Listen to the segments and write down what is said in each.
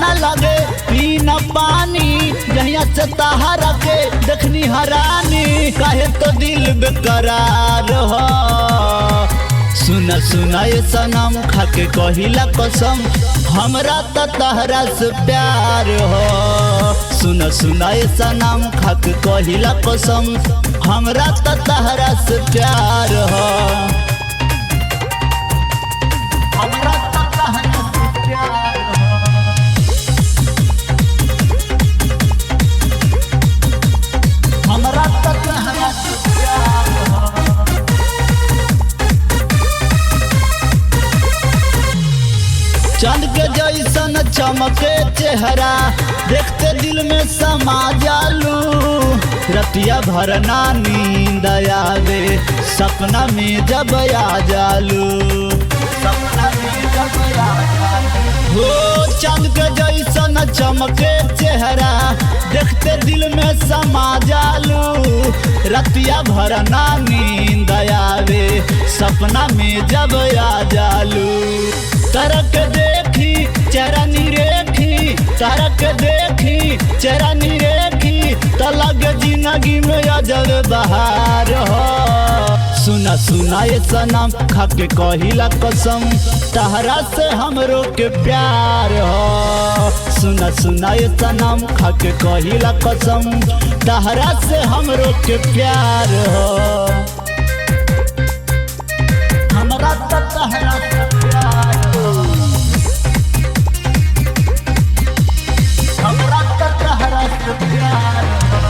न लगे पी न पानी जहिया से तहरा के देखनी हरानी काहे तो दिल बेकरार हो। सुना सुना ये सनम खाके कहिला कसम हमरा त तहरा से प्यार हो। सुना सुना ये सनम खाके कहिला कसम हमरा त तहरा से प्यार हो। हमरा त तहरा से प्यार हो। हमरा त तहरा से प्यार हो। चांद के जैसन चमके चेहरा देखते दिल में समा जालू। रतिया भरना नींद आवे सपना में जब आ जालू। सपना में जब आ जालू हो चांद के जैसन चमके चेहरा देखते दिल में समा जालू। रतिया भरना नींद आवे सपना में जब आ जालू। तरक देखी चेहरा निरेखी तरक देखी चेहरा निरेखी तलग जिंदगी में अजब बहार हो। सुना सुना ये सनम खाके कहिला कसम तहरा से हमरो के प्यार हो। सुना सुना ये सनम खाके कहिला कसम तहरा से हमरो के प्यार हो। हमरा त तहरा से प्यार हो। हमरा त तहरा से प्यार हो।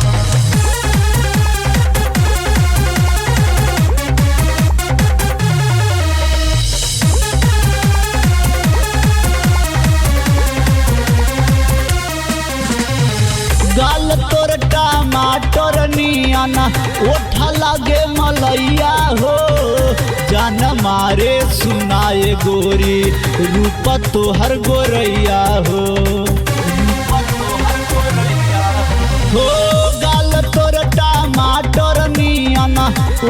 गाल तोर टमाटर नियन ओठा लागे मलैया हो। जान मारे सुनाए गोरी रूप तोहर गोरैया हो। हो गाल तोर टमाटर नियन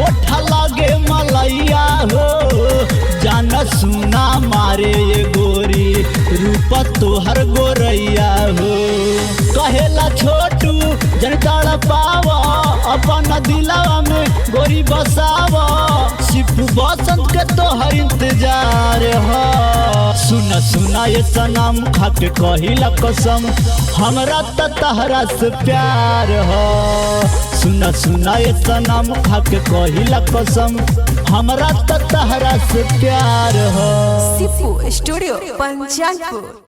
ओठा लागे मलैया हो। जान सुना मारे ये गोरी रूप तोहर गोरैया हो। कहेला छोटू जनताड़ पावा अपन दिलावा में गोरी बसावा सिपू बसंत के तोहर इंतजार हो। सुना सुना ये सनम खाके कहिला कसम हमरा त तहरा से प्यार हो। सुना सुना ये सनम खाके कहिला कसम हमरा त तहरा से प्यार हो। सिपू स्टूडियो पंचानपुर।